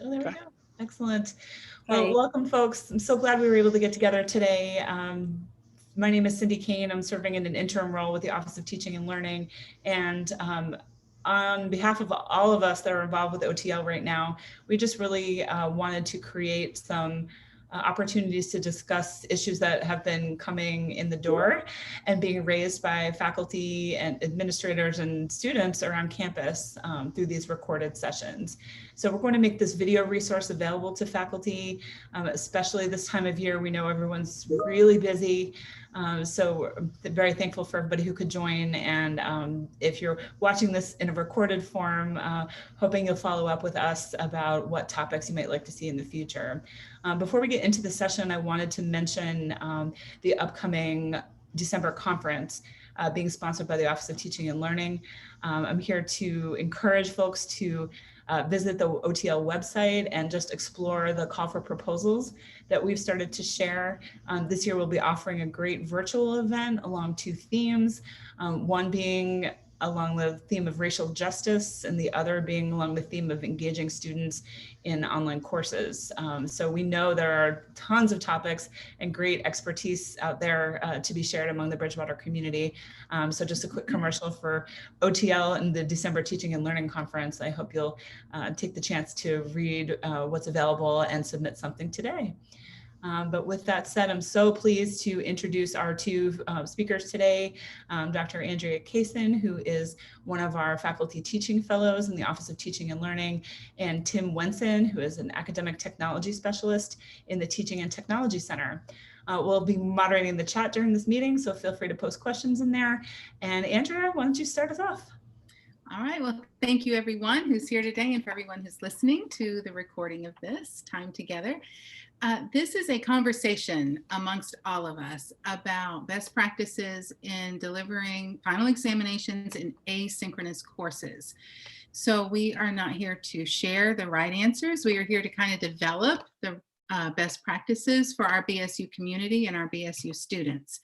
Oh, there we Okay. go. Excellent. Well, Hi. welcome, folks. I'm so glad we were able to get together today. My name is Cindy Kane. I'm serving in an interim role with the Office of Teaching and Learning. And on behalf of all of us that are involved with OTL right now, we just really wanted to create some opportunities to discuss issues that have been coming in the door and being raised by faculty and administrators and students around campus through these recorded sessions. So we're going to make this video resource available to faculty, especially this time of year. We know everyone's really busy. So we're very thankful for everybody who could join. And if you're watching this in a recorded form, hoping you'll follow up with us about what topics you might like to see in the future. Before we get into the session, I wanted to mention the upcoming December conference being sponsored by the Office of Teaching and Learning. I'm here to encourage folks to visit the OTL website and just explore the call for proposals that we've started to share. This year we'll be offering a great virtual event along two themes, one being along the theme of racial justice and the other being along the theme of engaging students in online courses. So we know there are tons of topics and great expertise out there to be shared among the Bridgewater community. So just a quick commercial for OTL and the December Teaching and Learning Conference. I hope you'll take the chance to read what's available and submit something today. But with that said, I'm so pleased to introduce our two speakers today, Dr. Andrea Kaysen, who is one of our faculty teaching fellows in the Office of Teaching and Learning, and Tim Wenson, who is an academic technology specialist in the Teaching and Technology Center. We'll be moderating the chat during this meeting, so feel free to post questions in there. And Andrea, why don't you start us off? All right. Well, thank you everyone who's here today and for everyone who's listening to the recording of this time together. This is a conversation amongst all of us about best practices in delivering final examinations in asynchronous courses. So we are not here to share the right answers. We are here to kind of develop the best practices for our BSU community and our BSU students.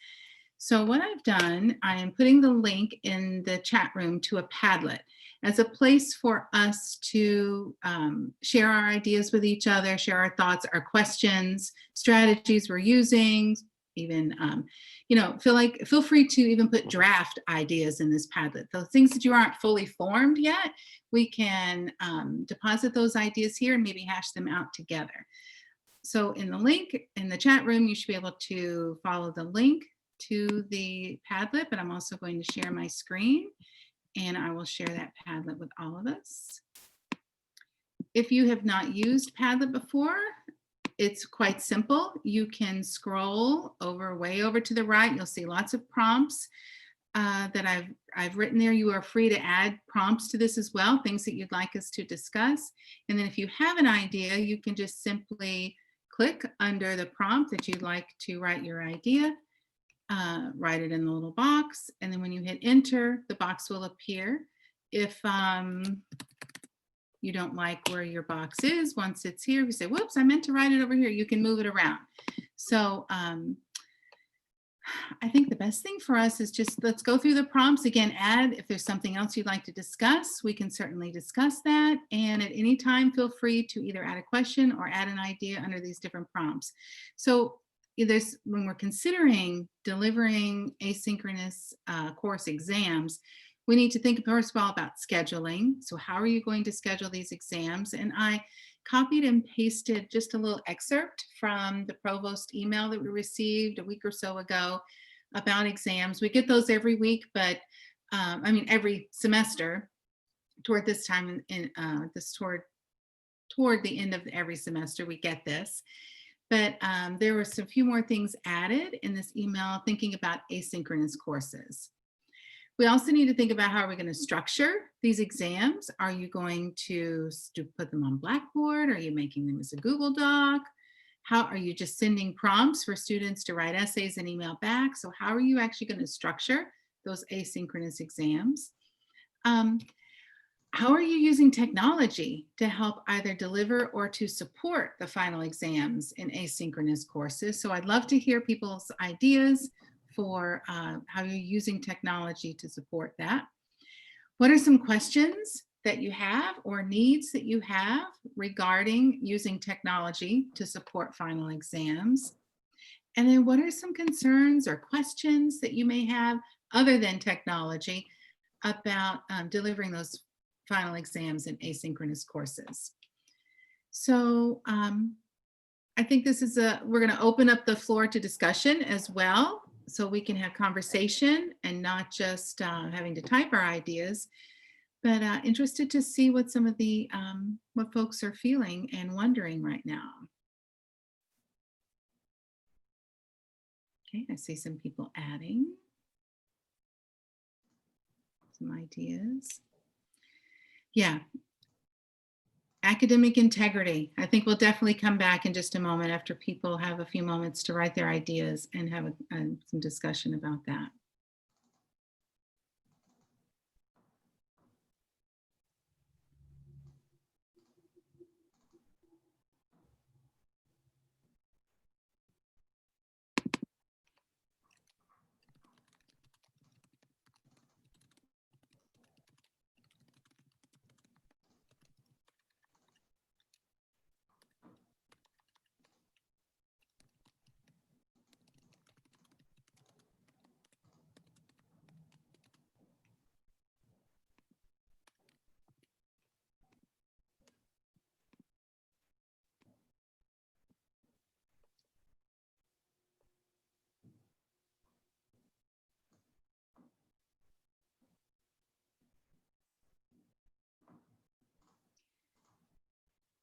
So what I've done, I am putting the link in the chat room to a Padlet as a place for us to share our ideas with each other, share our thoughts, our questions, strategies we're using, even, feel free to even put draft ideas in this Padlet. Those things that you aren't fully formed yet, we can deposit those ideas here and maybe hash them out together. So in the link in the chat room, you should be able to follow the link to the Padlet, but I'm also going to share my screen and I will share that Padlet with all of us. If you have not used Padlet before, it's quite simple. You can scroll way over to the right. You'll see lots of prompts that I've written there. You are free to add prompts to this as well, things that you'd like us to discuss. And then if you have an idea, you can just simply click under the prompt that you'd like to write your idea. Write it in the little box, and then when you hit enter, the box will appear. If you don't like where your box is, once it's here, you say, whoops, I meant to write it over here, you can move it around. So I think the best thing for us is just let's go through the prompts again. Add if there's something else you'd like to discuss, we can certainly discuss that, and at any time feel free to either add a question or add an idea under these different prompts. So when we're considering delivering asynchronous course exams, we need to think first of all about scheduling. So how are you going to schedule these exams? And I copied and pasted just a little excerpt from the provost email that we received a week or so ago about exams. We get those every week, but every semester toward this time toward the end of every semester, we get this. But there were some few more things added in this email thinking about asynchronous courses. We also need to think about how we're going to structure these exams. Are you going to put them on Blackboard? Are you making them as a Google Doc? How are you just sending prompts for students to write essays and email back? So how are you actually going to structure those asynchronous exams? How are you using technology to help either deliver or to support the final exams in asynchronous courses? So I'd love to hear people's ideas for how you're using technology to support that. What are some questions that you have or needs that you have regarding using technology to support final exams. And then what are some concerns or questions that you may have other than technology about delivering those final exams in asynchronous courses? So I think this is we're going to open up the floor to discussion as well, so we can have conversation and not just having to type our ideas, but interested to see what some of the, what folks are feeling and wondering right now. Okay, I see some people adding some ideas. Yeah. Academic integrity. I think we'll definitely come back in just a moment after people have a few moments to write their ideas and have some discussion about that.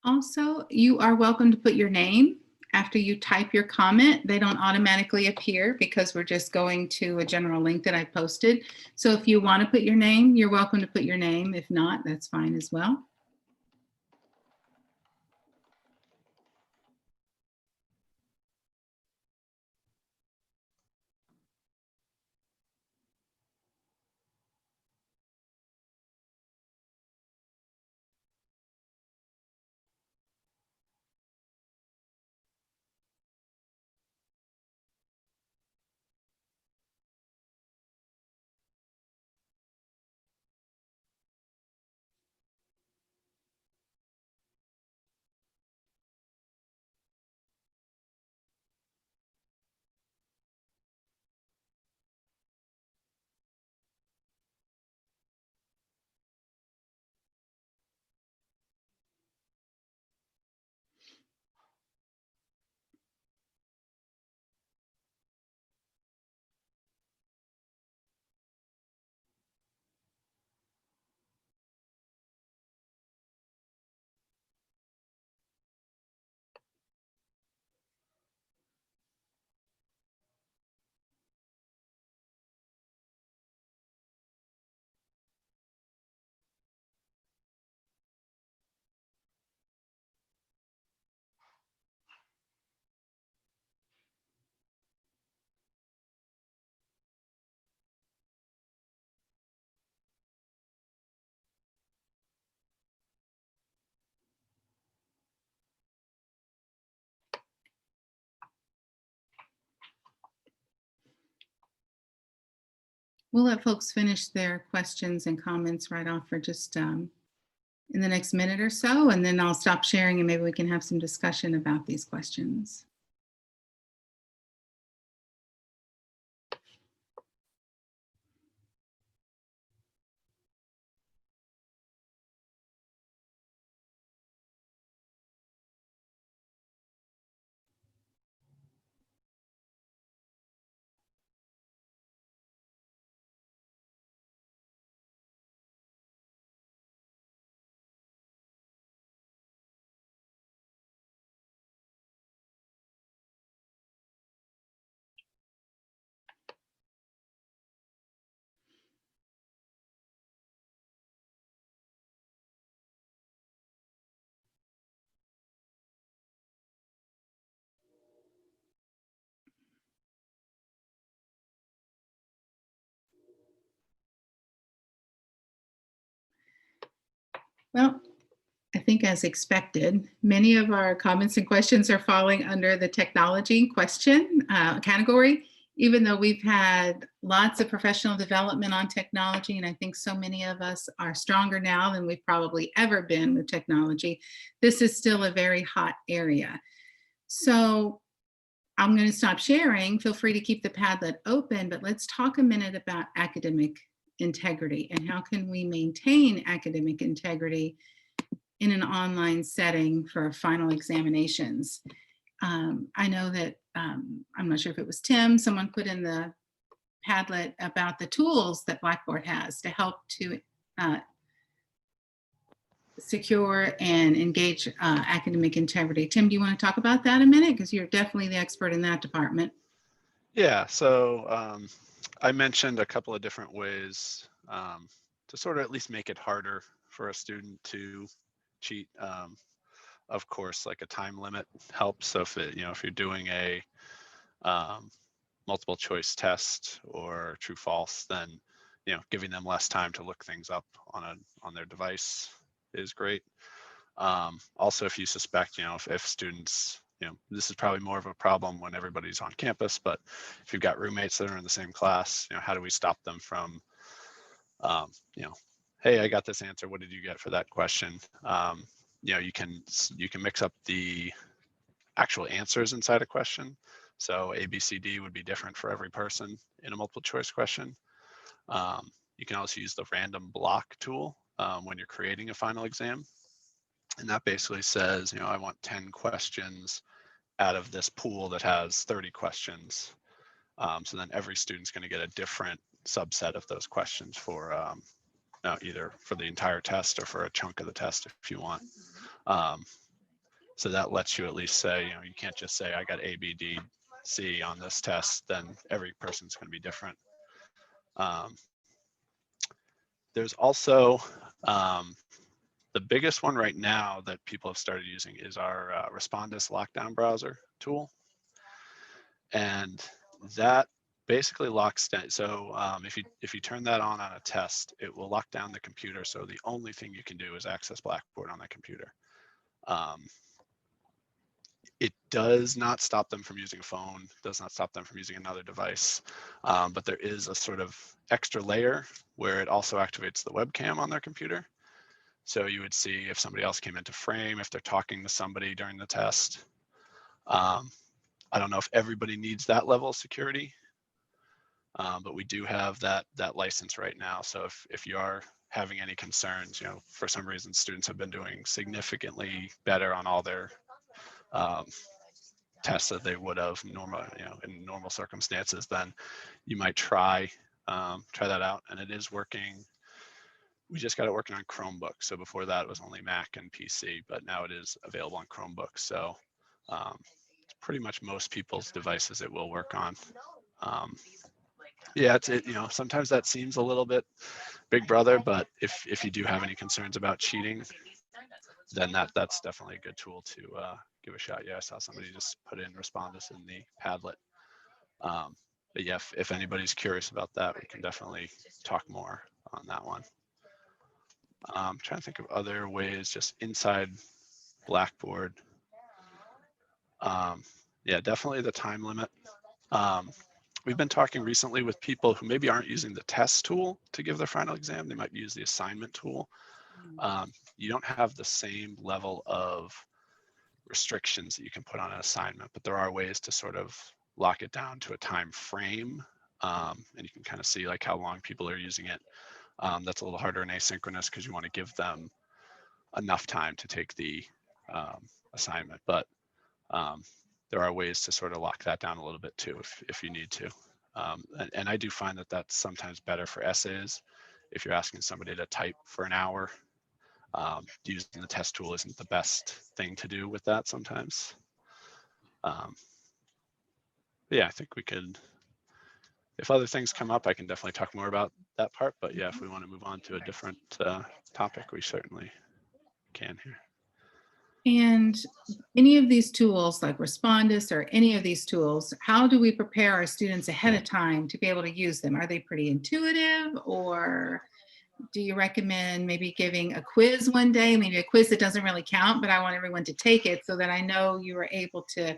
Also, you are welcome to put your name after you type your comment. They don't automatically appear because we're just going to a general link that I posted. So if you want to put your name, you're welcome to put your name. If not, that's fine as well. We'll let folks finish their questions and comments right off for just in the next minute or so, and then I'll stop sharing and maybe we can have some discussion about these questions. Well, I think as expected, many of our comments and questions are falling under the technology question category. even though we've had lots of professional development on technology, and I think so many of us are stronger now than we've probably ever been with technology, this is still a very hot area. So I'm going to stop sharing. Feel free to keep the Padlet open, but let's talk a minute about academic integrity and how can we maintain academic integrity in an online setting for final examinations. I know that, I'm not sure if it was Tim, someone put in the Padlet about the tools that Blackboard has to help to secure and engage academic integrity. Tim, do you want to talk about that a minute? Because you're definitely the expert in that department. Yeah, so I mentioned a couple of different ways to sort of at least make it harder for a student to cheat. Of course, like a time limit helps. So if if you're doing a multiple choice test or true false, then giving them less time to look things up on their device is great. Also, if you suspect, if students, this is probably more of a problem when everybody's on campus, but if you've got roommates that are in the same class, how do we stop them from, hey, I got this answer. What did you get for that question? You can mix up the actual answers inside a question. So A, B, C, D would be different for every person in a multiple choice question. You can also use the random block tool when you're creating a final exam. And that basically says, I want 10 questions out of this pool that has 30 questions. So then every student's going to get a different subset of those questions for either for the entire test or for a chunk of the test if you want. So that lets you at least say, you can't just say I got A, B, D, C on this test, then every person's going to be different. There's also the biggest one right now that people have started using is our Respondus lockdown browser tool. And that basically locks down. So if you turn that on a test, it will lock down the computer. So the only thing you can do is access Blackboard on that computer. It does not stop them from using a phone, does not stop them from using another device, but there is a sort of extra layer where it also activates the webcam on their computer. So you would see if somebody else came into frame, if they're talking to somebody during the test. I don't know if everybody needs that level of security, but we do have that license right now. So if you are having any concerns, for some reason students have been doing significantly better on all their tests that they would have normal, in normal circumstances, then you might try that out, and it is working. We just got it working on Chromebook. So before that it was only Mac and PC, but now it is available on Chromebook. So pretty much most people's devices it will work on. Yeah, sometimes that seems a little bit big brother, but if you do have any concerns about cheating, then that's definitely a good tool to give a shot. Yeah, I saw somebody just put in Respondus in the Padlet. But yeah, if anybody's curious about that, we can definitely talk more on that one. I'm trying to think of other ways just inside Blackboard. Yeah, definitely the time limit. We've been talking recently with people who maybe aren't using the test tool to give their final exam. They might use the assignment tool. You don't have the same level of restrictions that you can put on an assignment, but there are ways to sort of lock it down to a time frame. And you can kind of see like how long people are using it. That's a little harder in asynchronous because you want to give them enough time to take the assignment, but there are ways to sort of lock that down a little bit too if you need to. And I do find that that's sometimes better for essays. If you're asking somebody to type for an hour, using the test tool isn't the best thing to do with that sometimes. Yeah, I think we could, if other things come up, I can definitely talk more about that part, but yeah, if we want to move on to a different topic, we certainly can here. And any of these tools like Respondus or any of these tools, how do we prepare our students ahead of time to be able to use them? Are they pretty intuitive, or do you recommend maybe giving a quiz one day, maybe a quiz that doesn't really count, but I want everyone to take it so that I know you are able to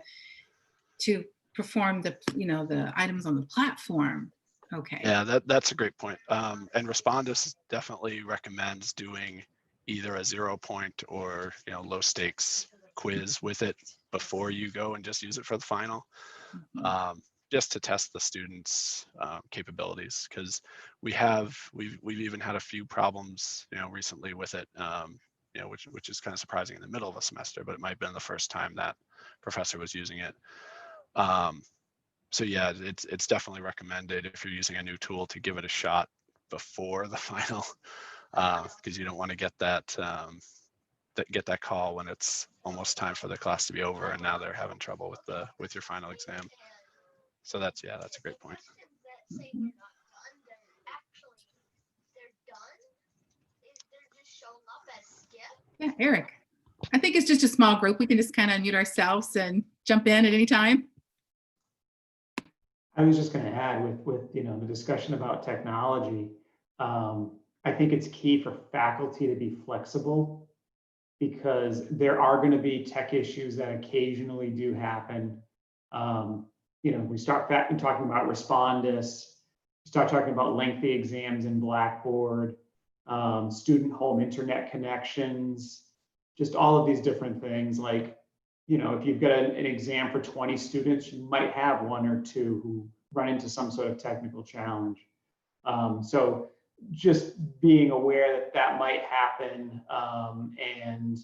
perform the, the items on the platform. Okay. Yeah, that's a great point. And Respondus definitely recommends doing either a 0 point or low stakes quiz with it before you go and just use it for the final, just to test the students' capabilities. Because we've even had a few problems recently with it, which is kind of surprising in the middle of a semester, but it might have been the first time that professor was using it. So yeah, it's definitely recommended if you're using a new tool to give it a shot before the final, because you don't want to get that call when it's almost time for the class to be over and now they're having trouble with your final exam. So that's a great point. Yeah, Eric. I think it's just a small group. We can just kind of mute ourselves and jump in at any time. I was just going to add with the discussion about technology. I think it's key for faculty to be flexible, because there are going to be tech issues that occasionally do happen. We start talking about Respondus, we start talking about lengthy exams in Blackboard, student home internet connections, just all of these different things. Like, if you've got an exam for 20 students, you might have one or two who run into some sort of technical challenge. So just being aware that might happen, and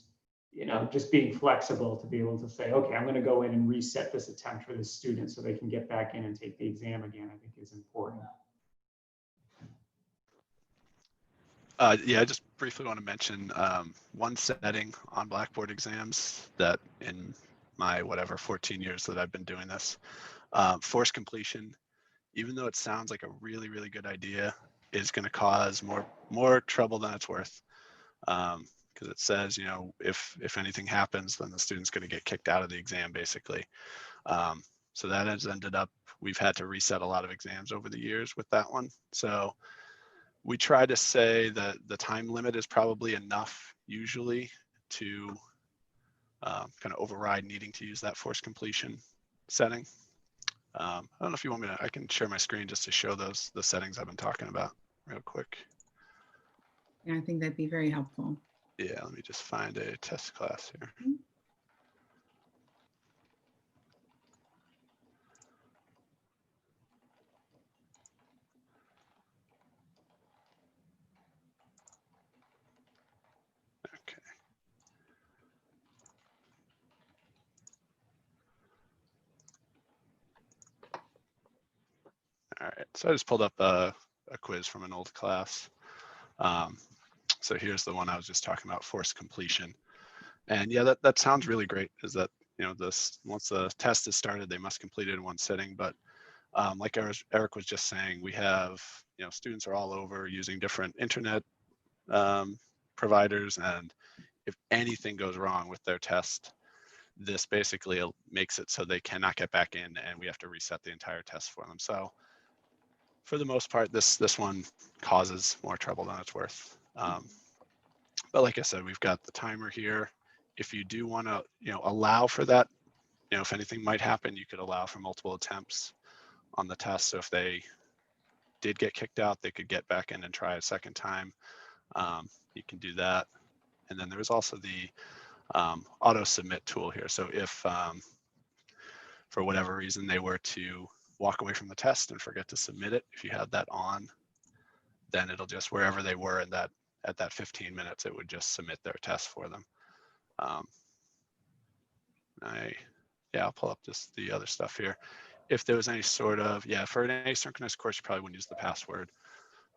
just being flexible to be able to say, okay, I'm going to go in and reset this attempt for this student so they can get back in and take the exam again, I think is important. Yeah, I just briefly want to mention one setting on Blackboard exams that in my 14 years that I've been doing this, forced completion, even though it sounds like a really, really good idea, is going to cause more trouble than it's worth. Because it says, if anything happens, then the student's going to get kicked out of the exam, basically. So that has ended up, we've had to reset a lot of exams over the years with that one. So we try to say that the time limit is probably enough usually to kind of override needing to use that forced completion setting. I don't know if you want me to, I can share my screen just to show the settings I've been talking about real quick. Yeah, I think that'd be very helpful. Yeah, let me just find a test class here. Okay. All right, so I just pulled up a quiz from an old class. So here's the one I was just talking about, forced completion. And yeah, that sounds really great, is that, once the test is started, they must complete it in one sitting. But like Eric was just saying, we have, students are all over using different internet providers. And if anything goes wrong with their test, this basically makes it so they cannot get back in and we have to reset the entire test for them. So for the most part, this one causes more trouble than it's worth. But like I said, we've got the timer here. If you do want to, allow for that, if anything might happen, you could allow for multiple attempts on the test. So if they did get kicked out, they could get back in and try a second time. You can do that. And then there's also the auto submit tool here. So if for whatever reason they were to walk away from the test and forget to submit it, if you had that on, then it'll just, wherever they were in that, at that 15 minutes, it would just submit their test for them. I'll pull up just the other stuff here. If there was any sort of, for an asynchronous course, you probably wouldn't use the password.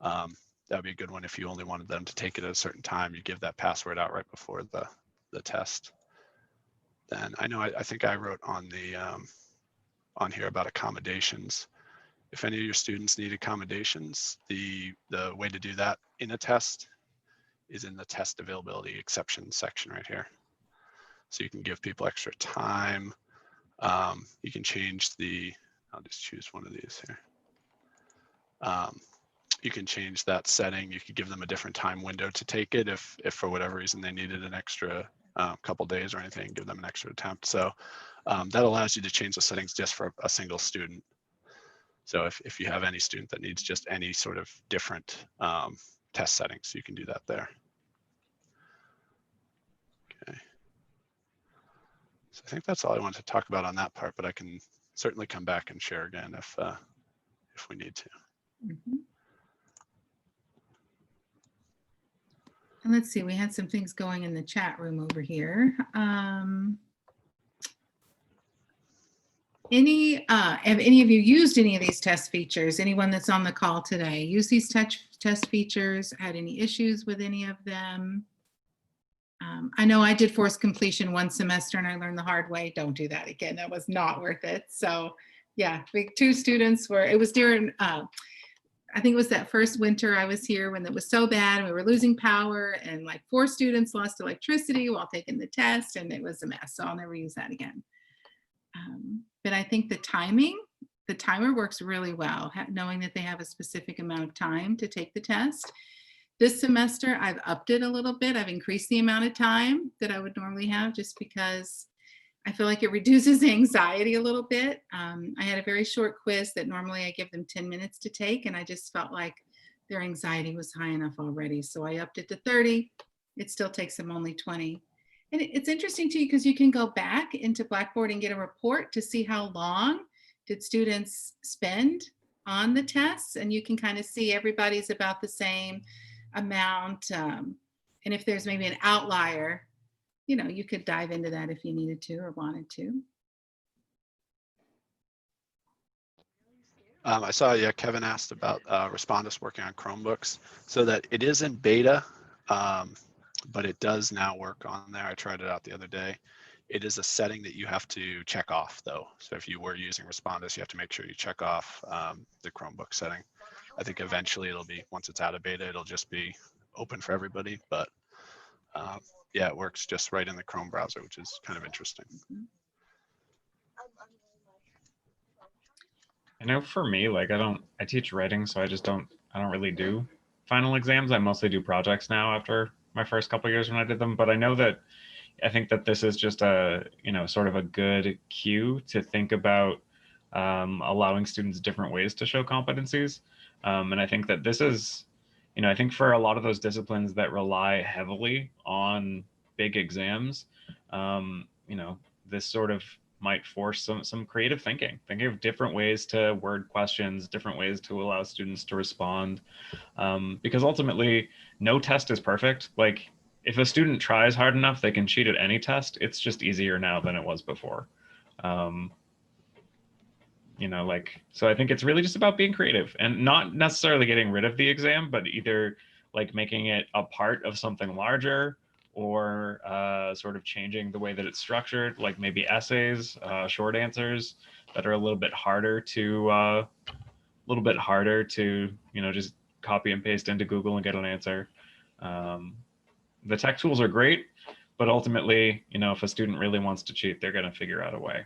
That would be a good one. If you only wanted them to take it at a certain time, you give that password out right before the test. Then I know, I think I wrote on the, on here about accommodations. If any of your students need accommodations, the way to do that in a test is in the test availability exceptions section right here. So you can give people extra time. You can change I'll just choose one of these here. You can change that setting. You could give them a different time window to take it if for whatever reason they needed an extra couple days or anything, give them an extra attempt. So That allows you to change the settings just for a single student. So if you have any student that needs just any sort of different test settings, you can do that there. Okay. So I think that's all I wanted to talk about on that part, but I can certainly come back and share again if we need to. Mm-hmm. And let's see, we had some things going in the chat room over here. Have any of you used any of these test features? Anyone that's on the call today use these test features? Had any issues with any of them? I know I did force completion one semester and I learned the hard way. Don't do that again. That was not worth it. So yeah, two students were, it was during, I think it was that first winter I was here when it was so bad and we were losing power and like 4 students lost electricity while taking the test and it was a mess. So I'll never use that again. But I think the timer works really well, knowing that they have a specific amount of time to take the test. This semester, I've upped it a little bit. I've increased the amount of time that I would normally have just because I feel like it reduces anxiety a little bit. I had a very short quiz that normally I give them 10 minutes to take, and I just felt like their anxiety was high enough already. So I upped it to 30. It still takes them only 20. And it's interesting too, because you can go back into Blackboard and get a report to see how long did students spend on the tests. And you can kind of see everybody's about the same amount. And if there's maybe an outlier, you know, you could dive into that if you needed to or wanted to. I saw, yeah, Kevin asked about Respondus working on Chromebooks, so that it is in beta, but it does now work on there. I tried it out the other day. It is a setting that you have to check off though. So if you were using Respondus, you have to make sure you check off the Chromebook setting. I think eventually it'll be, once it's out of beta, it'll just be open for everybody, but yeah, it works just right in the Chrome browser, which is kind of interesting. I know for me, like I teach writing, so I don't really do final exams. I mostly do projects now after my first couple of years when I did them. But I think that this is just a, sort of a good cue to think about allowing students different ways to show competencies. And I think that this is, I think for a lot of those disciplines that rely heavily on big exams, this sort of might force some creative thinking of different ways to word questions, different ways to allow students to respond. Because ultimately, no test is perfect. Like, if a student tries hard enough, they can cheat at any test. It's just easier now than it was before. So I think it's really just about being creative and not necessarily getting rid of the exam, but either like making it a part of something larger, or sort of changing the way that it's structured, like maybe essays, short answers that are a little bit harder to just copy and paste into Google and get an answer. The tech tools are great, but ultimately, if a student really wants to cheat, they're going to figure out a way.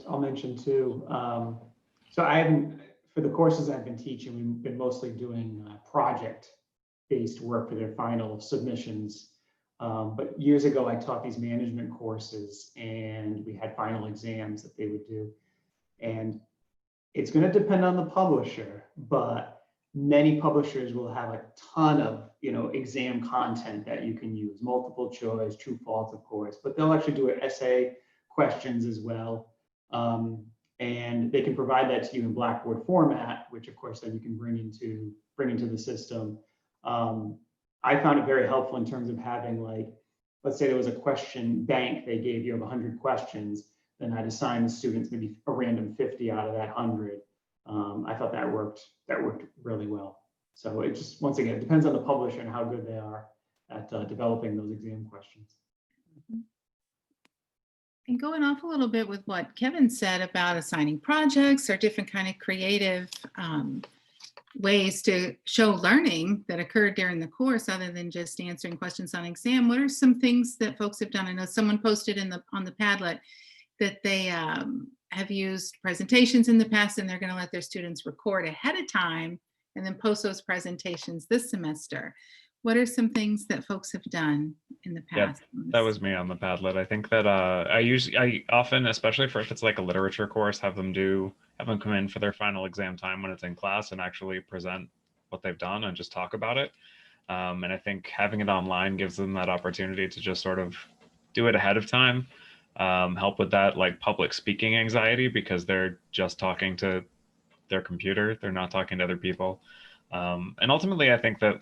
I'll mention too. So for the courses I've been teaching, we've been mostly doing project-based work for their final submissions. But years ago, I taught these management courses, and we had final exams that they would do. And it's going to depend on the publisher, but many publishers will have a ton of exam content that you can use, multiple choice, true false, of course, but they'll actually do essay questions as well. And they can provide that to you in Blackboard format, which of course then you can bring into the system. I found it very helpful in terms of having, like, let's say there was a question bank they gave you of 100 questions, then I'd assign the students maybe a random 50 out of that 100. I thought that worked really well. So it just, once again, it depends on the publisher and how good they are at developing those exam questions. And going off a little bit with what Kevin said about assigning projects or different kind of creative ways to show learning that occurred during the course, other than just answering questions on exam, what are some things that folks have done? I know someone posted on the Padlet that they have used presentations in the past, and they're going to let their students record ahead of time and then post those presentations this semester. What are some things that folks have done in the Yeah, past. that was me on the Padlet. I think that I often, especially for if it's like a literature course, have them come in for their final exam time when it's in class and actually present what they've done and just talk about it. And I think having it online gives them that opportunity to just sort of do it ahead of time, help with that like public speaking anxiety because they're just talking to their computer. They're not talking to other people. And ultimately, I think that,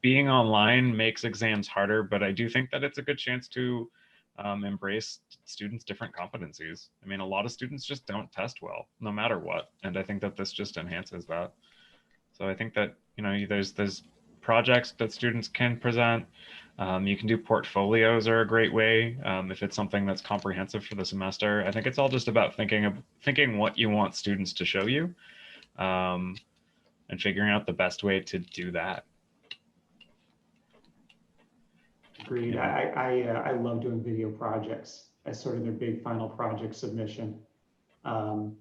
being online makes exams harder, but I do think that it's a good chance to embrace students' different competencies. I mean, a lot of students just don't test well, no matter what. And I think that this just enhances that. So I think that, there's projects that students can present. You can do portfolios are a great way if it's something that's comprehensive for the semester. I think it's all just about thinking what you want students to show you and figuring out the best way to do that. Agreed. Yeah. I love doing video projects as sort of their big final project submission. And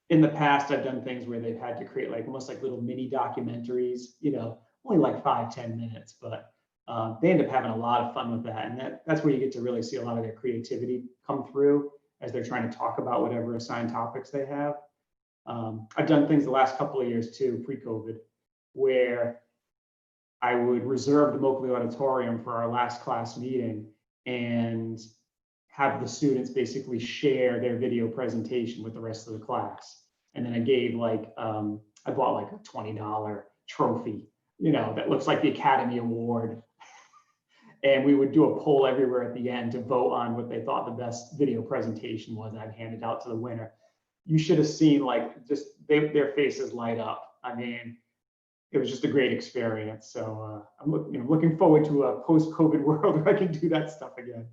in the past, I've done things where they've had to create like almost like little mini documentaries, only like 5-10 minutes, but they end up having a lot of fun with that. And that's where you get to really see a lot of their creativity come through as they're trying to talk about whatever assigned topics they have. I've done things the last couple of years too, pre-COVID, where I would reserve the Moakley Auditorium for our last class meeting and have the students basically share their video presentation with the rest of the class. And then I gave I bought like a $20 trophy, that looks like the Academy Award. And we would do a poll everywhere at the end to vote on what they thought the best video presentation was. And I'd hand it out to the winner. You should have seen just their faces light up. I mean, it was just a great experience. So I'm looking forward to a post-COVID world where I can do that stuff again.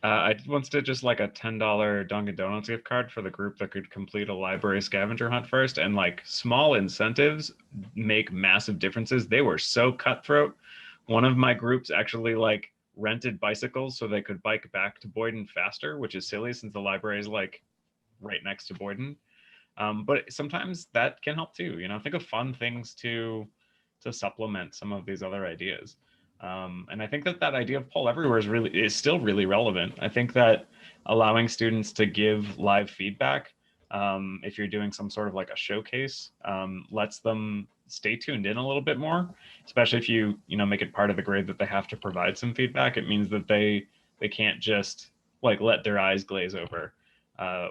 I once did just like a $10 Dunkin' Donuts gift card for the group that could complete a library scavenger hunt first. And like small incentives make massive differences. They were so cutthroat. One of my groups actually like rented bicycles so they could bike back to Boyden faster, which is silly since the library is like right next to Boyden. But sometimes that can help too. Think of fun things to supplement some of these other ideas. And I think that idea of poll everywhere is still really relevant. I think that allowing students to give live feedback, if you're doing some sort of like a showcase, lets them stay tuned in a little bit more, especially if you make it part of the grade that they have to provide some feedback. It means that they can't just like let their eyes glaze over.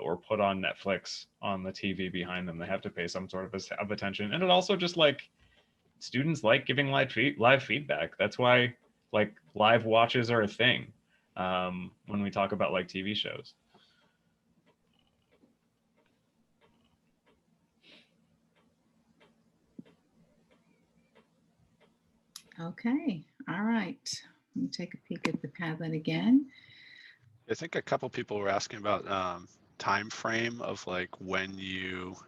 Or put on Netflix on the TV behind them. They have to pay some sort of attention. And it also just like students like giving live feedback. That's why like live watches are a thing when we talk about like TV shows. Okay, all right. Let me take a peek at the Padlet again. I think a couple people were asking about time frame of like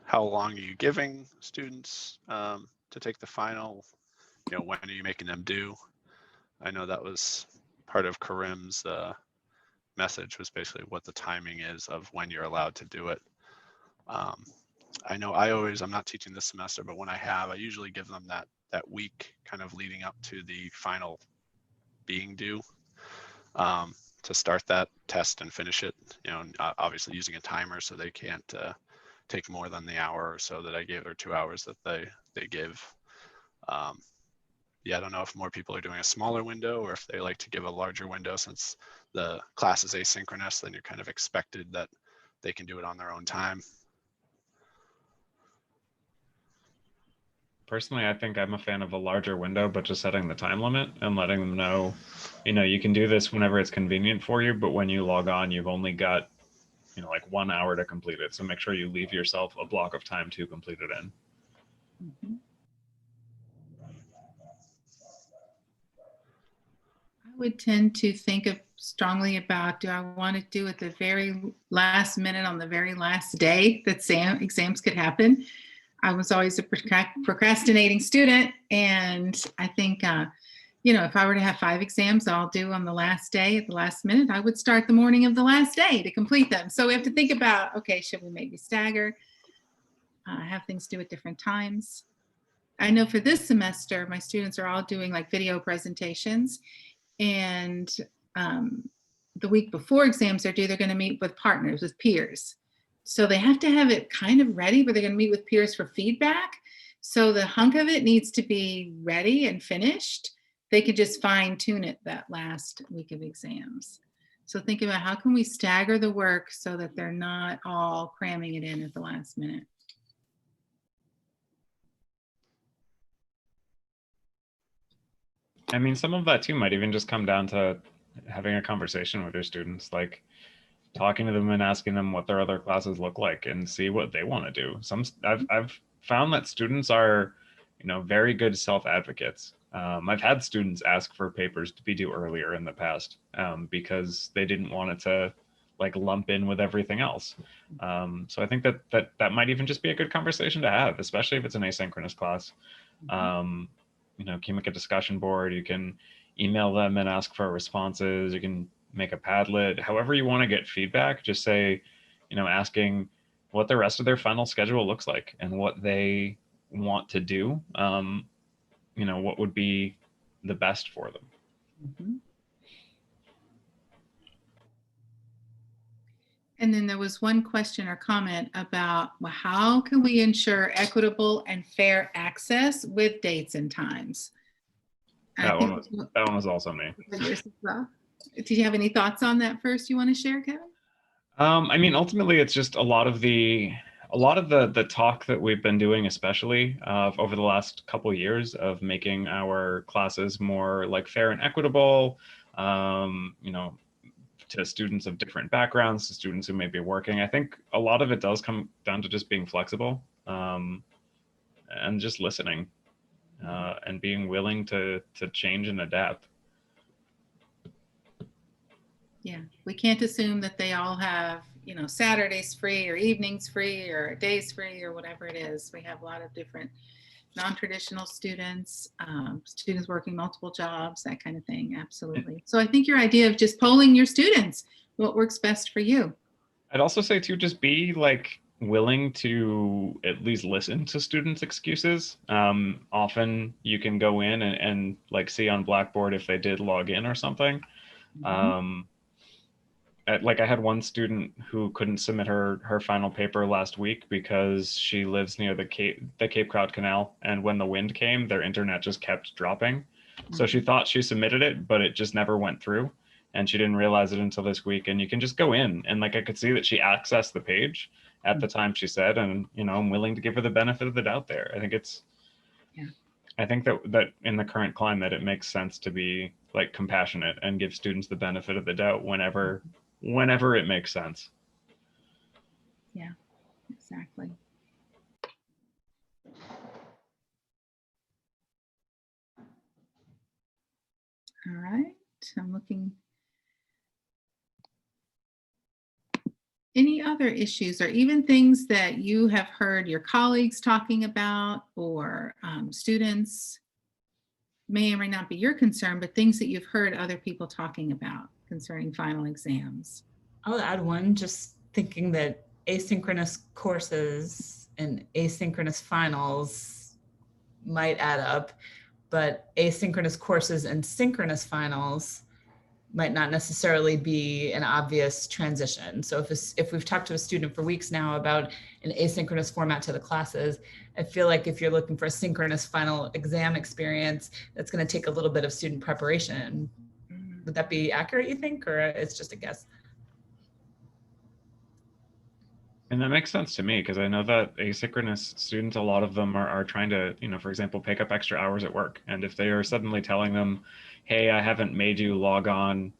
how long are you giving students to take the final? When are you making them do? I know that was part of Karim's message, was basically what the timing is of when you're allowed to do it. I know I'm not teaching this semester, but when I usually give them that week kind of leading up to the final being due. To start that test and finish it, obviously using a timer so they can't take more than the hour or so that I gave, or 2 hours that they give. I don't know if more people are doing a smaller window or if they like to give a larger window. Since the class is asynchronous, then you're kind of expected that they can do it on their own time. Personally, I think I'm a fan of a larger window, but just setting the time limit and letting them know, you can do this whenever it's convenient for you, but when you log on, you've only got, like 1 hour to complete it. So make sure you leave yourself a block of time to complete it in. Mm-hmm. I would tend to think strongly about, do I want to do it the very last minute on the very last day that exams could happen? I was always a procrastinating student, and I think, if I were to have 5 exams all due on the last day at the last minute, I would start the morning of the last day to complete them. So we have to think about, okay, should we maybe stagger, have things due at different times? I know for this semester, my students are all doing like video presentations, and the week before exams are due, they're going to meet with partners, with peers. So they have to have it kind of ready, but they're going to meet with peers for feedback. So the hunk of it needs to be ready and finished. They could just fine tune it that last week of exams. So think about how can we stagger the work so that they're not all cramming it in at the last minute. I mean, some of that too might even just come down to having a conversation with your students, like talking to them and asking them what their other classes look like and see what they want to do. I've found that students are, very good self-advocates. I've had students ask for papers to be due earlier in the past because they didn't want it to like lump in with everything else. So I think that might even just be a good conversation to have, especially if it's an asynchronous class. You can make a discussion board, you can email them and ask for responses, you can make a Padlet, however you want to get feedback. Just say, asking what the rest of their final schedule looks like and what they want to do, what would be the best for them. Mm-hmm. And then there was one question or comment about, well, how can we ensure equitable and fair access with dates and times? That one was also me. Did you have any thoughts on that first you want to share, Kevin? I mean, ultimately, it's just a lot of the talk that we've been doing, especially over the last couple of years, of making our classes more like fair and equitable, to students of different backgrounds, to students who may be working. I think a lot of it does come down to just being flexible and just listening and being willing to change and adapt. Yeah, we can't assume that they all have, Saturdays free or evenings free or days free or whatever it is. We have a lot of different non-traditional students, students working multiple jobs, that kind of thing. Absolutely. So I think your idea of just polling your students, what works best for you? I'd also say too, just be like willing to at least listen to students' excuses. Often you can go in and like see on Blackboard if they did log in or something. Mm-hmm. I had one student who couldn't submit her final paper last week because she lives near the Cape Cod Canal, and when the wind came, their internet just kept dropping. Mm-hmm. So she thought she submitted it, but it just never went through, and she didn't realize it until this week. And you can just go in, and like I could see that she accessed the page at the time she said, and I'm willing to give her the benefit of the doubt there. I think I think that in the current climate, it makes sense to be like compassionate and give students the benefit of the doubt whenever it makes sense. Yeah, exactly. All right, I'm looking. Any other issues or even things that you have heard your colleagues talking about, or students, may or may not be your concern, but things that you've heard other people talking about concerning final exams? I'll add one, just thinking that asynchronous courses and asynchronous finals might add up, but asynchronous courses and synchronous finals might not necessarily be an obvious transition. So if we've talked to a student for weeks now about an asynchronous format to the classes, I feel like if you're looking for a synchronous final exam experience, that's going to take a little bit of student preparation. Would that be accurate, you think, or it's just a guess? And that makes sense to me, because I know that asynchronous students, a lot of them are trying to, for example, pick up extra hours at work. And if they are suddenly telling them, hey, I haven't made you log on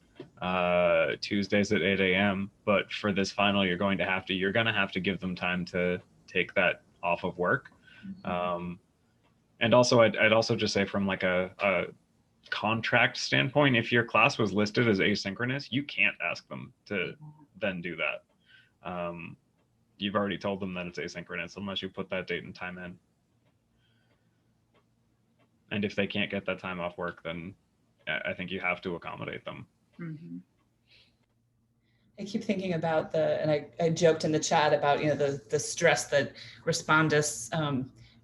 Tuesdays at 8 a.m., but for this final, you're going to have to give them time to take that off of work. And also, I'd also just say from like a contract standpoint, if your class was listed as asynchronous, you can't ask them to then do that. You've already told them that it's asynchronous unless you put that date and time in. And if they can't get that time off work, then I think you have to accommodate them. Mm-hmm. I keep thinking about and I joked in the chat about, the stress that Respondus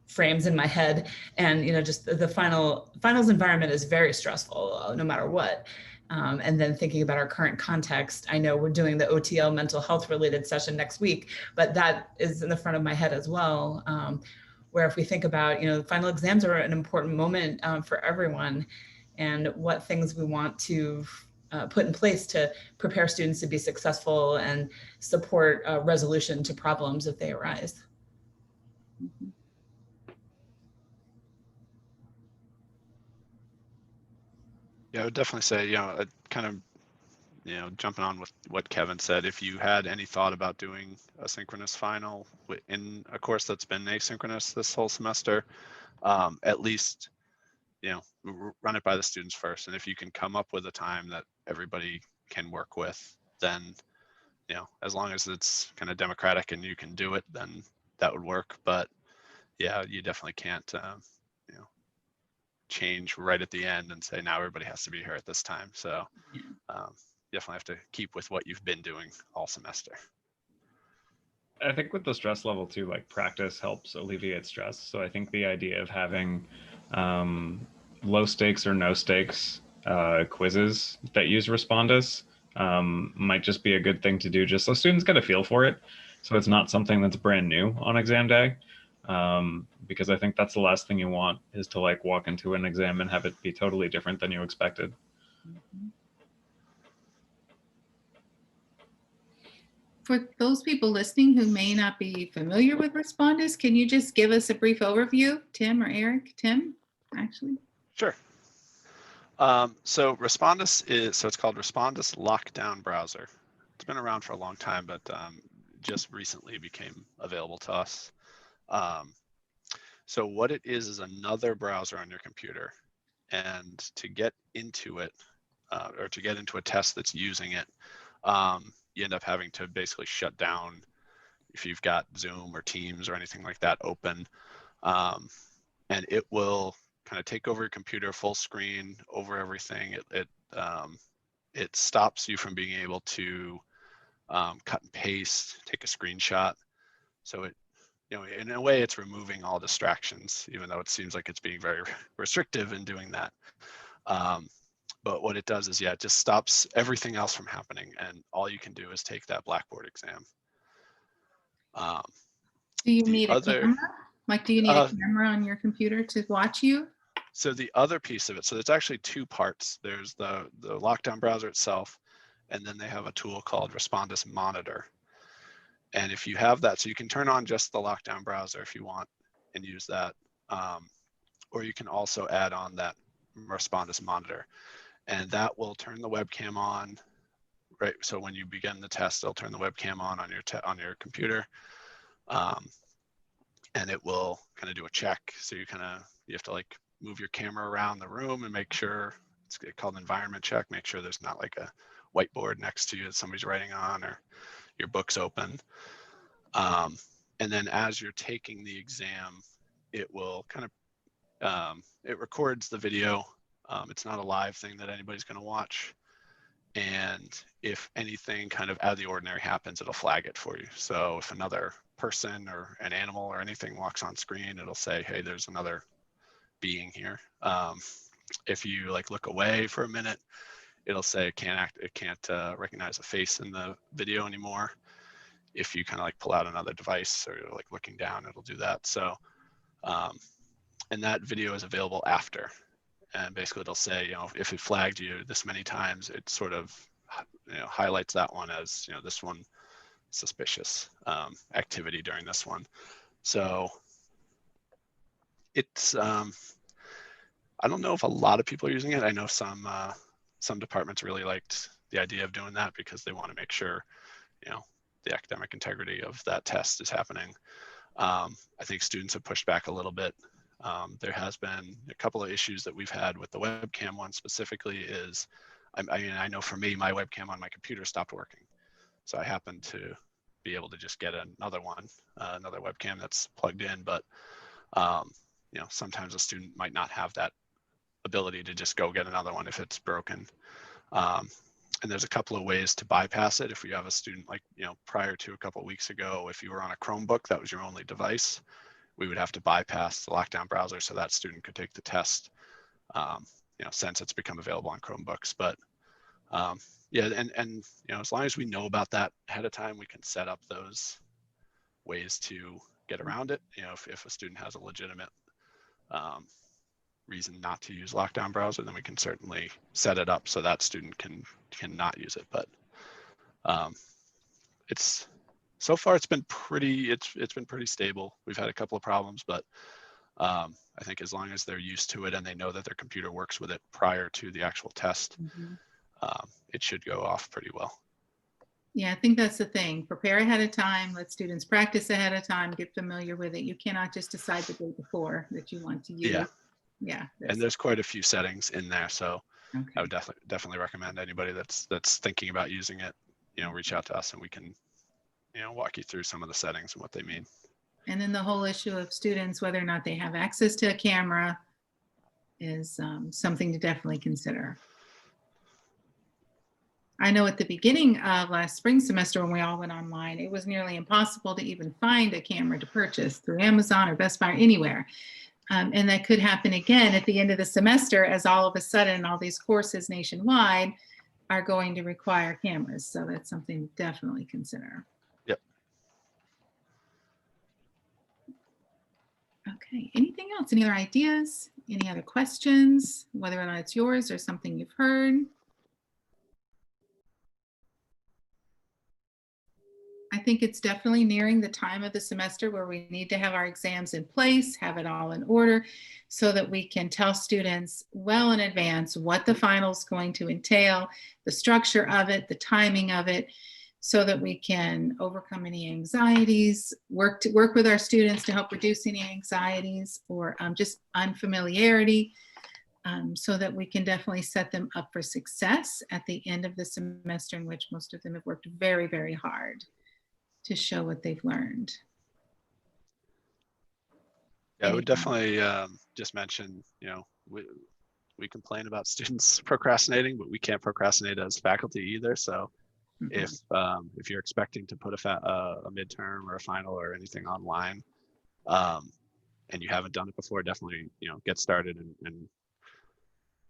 frames in my head, and just the finals environment is very stressful, no matter what. And then thinking about our current context, I know we're doing the OTL mental health related session next week, but that is in the front of my head as well. Where if we think about, final exams are an important moment for everyone, and what things we want to put in place to prepare students to be successful and support resolution to problems if they arise. Mhm. Yeah, I would definitely say, kind of, jumping on with what Kevin said, if you had any thought about doing a synchronous final in a course that's been asynchronous this whole semester, at least, run it by the students first. And if you can come up with a time that everybody can work with, then, as long as it's kind of democratic and you can do it, then that would work. But yeah, you definitely can't, change right at the end and say, now everybody has to be here at this time. So definitely have to keep with what you've been doing all semester. I think with the stress level too, like practice helps alleviate stress. So I think the idea of having low stakes or no stakes quizzes that use Respondus might just be a good thing to do, just so students get a feel for it. So it's not something that's brand new on exam day. Because I think that's the last thing you want, is to like walk into an exam and have it be totally different than you expected. Mhm. For those people listening who may not be familiar with Respondus, can you just give us a brief overview, Tim or Eric? Tim, actually. Sure. So Respondus it's called Respondus Lockdown Browser. It's been around for a long time, but just recently became available to us. So what it is another browser on your computer, and to get into it, or to get into a test that's using it, you end up having to basically shut down if you've got Zoom or Teams or anything like that open, and it will kind of take over your computer full screen over everything. It stops you from being able to cut and paste, take a screenshot. So it, in a way, it's removing all distractions, even though it seems like it's being very restrictive in doing that. But what it does is, it just stops everything else from happening, and all you can do is take that Blackboard exam. Do you need a camera? Like, do you need a camera on your computer to watch you? So the other piece of it, so there's actually two parts. There's the lockdown browser itself, and then they have a tool called Respondus Monitor. And if you have that, so you can turn on just the lockdown browser if you want and use that, or you can also add on that Respondus Monitor, and that will turn the webcam on, right? So when you begin the test, it'll turn the webcam on your computer, and it will kind of do a check. So you have to like move your camera around the room and make sure, it's called environment check, make sure there's not like a whiteboard next to you that somebody's writing on, or your book's open. And then as you're taking the exam, it will kind of, it records the video. It's not a live thing that anybody's going to watch. And if anything kind of out of the ordinary happens, it'll flag it for you. So if another person or an animal or anything walks on screen, it'll say, hey, there's another being here. If you like look away for a minute, it'll say it can't recognize a face in the video anymore. If you kind of like pull out another device or you're like looking down, it'll do that. So, and that video is available after. And basically it'll say, if it flagged you this many times, it sort of, highlights that one as, this one suspicious activity during this one. So it's, I don't know if a lot of people are using it. I know some departments really liked the idea of doing that because they want to make sure, the academic integrity of that test is happening. I think students have pushed back a little bit. There has been a couple of issues that we've had with the webcam one specifically is, I know for me, my webcam on my computer stopped working. So I happened to be able to just get another one, another webcam that's plugged in, but sometimes a student might not have that ability to just go get another one if it's broken. And there's a couple of ways to bypass it. If you have a student like, prior to a couple of weeks ago, if you were on a Chromebook, that was your only device, we would have to bypass the lockdown browser so that student could take the test, since it's become available on Chromebooks. But yeah, and as long as we know about that ahead of time, we can set up those ways to get around it. If a student has a legitimate reason not to use lockdown browser, then we can certainly set it up so that student can not use it. But it's so far it's been pretty stable. We've had a couple of problems, but I think as long as they're used to it and they know that their computer works with it prior to the actual test, it should go off pretty well. Yeah, I think that's the thing. Prepare ahead of time. Let students practice ahead of time. Get familiar with it. You cannot just decide the day before that you want to use. Yeah. And there's quite a few settings in there, so okay. I would definitely recommend anybody that's thinking about using it, reach out to us and we can, walk you through some of the settings and what they mean. And then the whole issue of students, whether or not they have access to a camera, is something to definitely consider. I know at the beginning of last spring semester when we all went online, it was nearly impossible to even find a camera to purchase through Amazon or Best Buy or anywhere. And that could happen again at the end of the semester, as all of a sudden all these courses nationwide are going to require cameras. So that's something to definitely consider. Yep. Okay, anything else? Any other ideas? Any other questions? Whether or not it's yours or something you've heard? I think it's definitely nearing the time of the semester where we need to have our exams in place, have it all in order, so that we can tell students well in advance what the final is going to entail, the structure of it, the timing of it, so that we can overcome any anxieties, work with our students to help reduce any anxieties or just unfamiliarity, so that we can definitely set them up for success at the end of the semester, in which most of them have worked very, very hard to show what they've learned. Yeah, I would definitely just mention, we complain about students procrastinating, but we can't procrastinate as faculty either. So if you're expecting to put a midterm or a final or anything online, and you haven't done it before, definitely get started and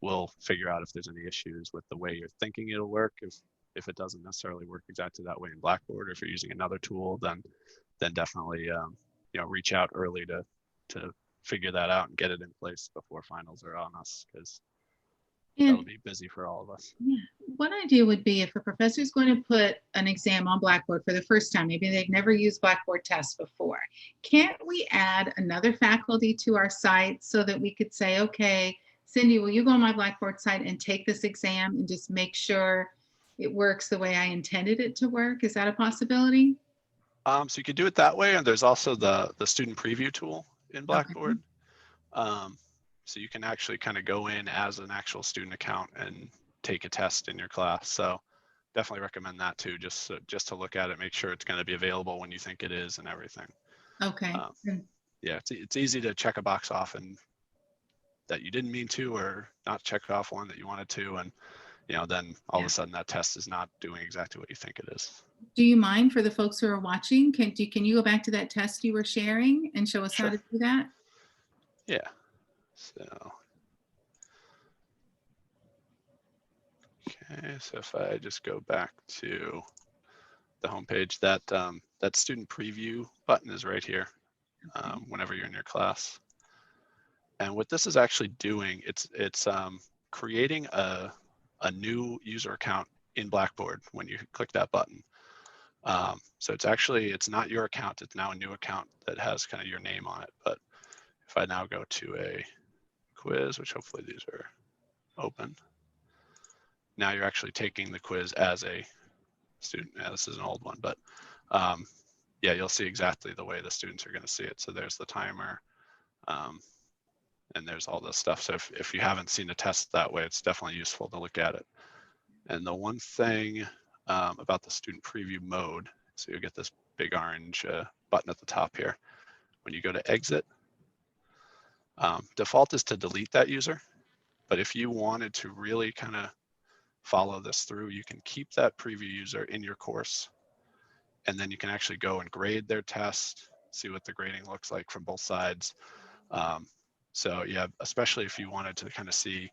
we'll figure out if there's any issues with the way you're thinking it'll work. If it doesn't necessarily work exactly that way in Blackboard, or if you're using another tool, then definitely reach out early to figure that out and get it in place before finals are on us, because that'll be busy for all of us. Yeah. One idea would be if a professor is going to put an exam on Blackboard for the first time, maybe they've never used Blackboard tests before, can't we add another faculty to our site so that we could say, okay, Cindy, will you go on my Blackboard site and take this exam and just make sure it works the way I intended it to work? Is that a possibility? So you could do it that way, and there's also the student preview tool in Blackboard. Okay. So you can actually kind of go in as an actual student account and take a test in your class. So definitely recommend that too, just to look at it, make sure it's going to be available when you think it is and everything. Okay. Yeah, it's easy to check a box off and that you didn't mean to, or not check off one that you wanted to, and then all of a sudden that test is not doing exactly what you think it is. Do you mind, for the folks who are watching, can you go back to that test you were sharing and show us how to do that? Yeah. So, okay, so if I just go back to the homepage, that student preview button is right here. Whenever you're in your class, and what this is actually doing, it's creating a new user account in Blackboard when you click that button. So it's not your account, it's now a new account that has kind of your name on it. But if I now go to a quiz, which hopefully these are open, now you're actually taking the quiz as a student. Yeah, this is an old one, but yeah, you'll see exactly the way the students are going to see it. So there's the timer, and there's all this stuff. So if you haven't seen a test that way, it's definitely useful to look at it. And the one thing about the student preview mode, so you'll get this big orange button at the top here. When you go to exit, default is to delete that user. But if you wanted to really kind of follow this through, you can keep that preview user in your course. And then you can actually go and grade their test, see what the grading looks like from both sides. So yeah, especially if you wanted to kind of see,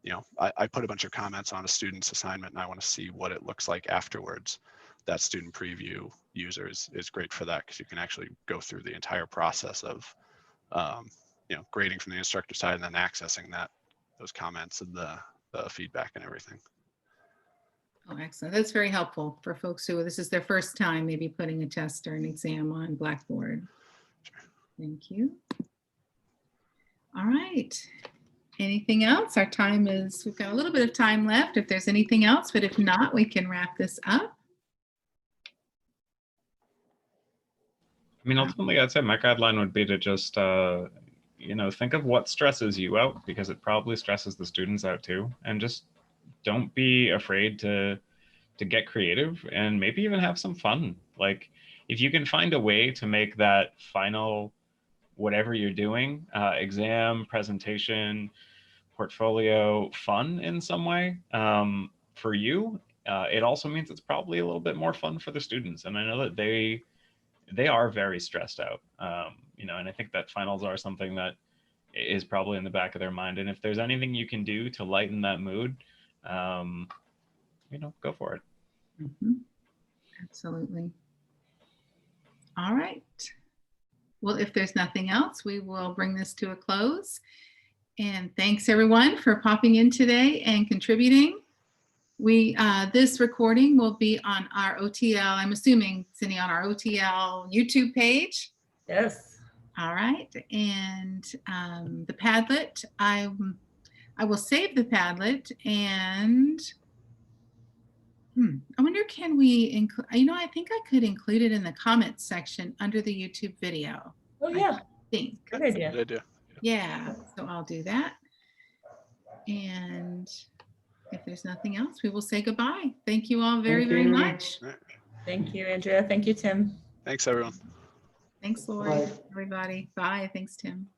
you know, I put a bunch of comments on a student's assignment and I want to see what it looks like afterwards. That student preview user is great for that, because you can actually go through the entire process of, you know, grading from the instructor side and then accessing those comments and the feedback and everything. Oh, excellent. That's very helpful for folks who this is their first time maybe putting a test or an exam on Blackboard. Sure. Thank you. All right. Anything else? Our time is, we've got a little bit of time left if there's anything else, but if not, we can wrap this up. I mean, ultimately, I'd say my guideline would be to just, you know, think of what stresses you out, because it probably stresses the students out too. And just don't be afraid to get creative and maybe even have some fun. Like, if you can find a way to make that final, whatever you're doing, exam, presentation, portfolio, fun in some way for you, it also means it's probably a little bit more fun for the students. And I know that they are very stressed out, you know, and I think that finals are something that is probably in the back of their mind. And if there's anything you can do to lighten that mood, you know, go for it. Mm-hmm. Absolutely. All right. Well, if there's nothing else, we will bring this to a close. And thanks everyone for popping in today and contributing. This recording will be on our OTL, I'm assuming, Cindy, on our OTL YouTube page. Yes. All right. And the Padlet, I will save the Padlet, and I wonder, can we include, you know, I think I could include it in the comments section under the YouTube video. Oh, yeah. I think. Good idea. Good idea. Yeah, so I'll do that. And if there's nothing else, we will say goodbye. Thank you all very, Thank very you. much. All right. Thank you, Andrea. Thank you, Tim. Thanks, everyone. Thanks, Lori, Bye. everybody. Bye. Thanks, Tim.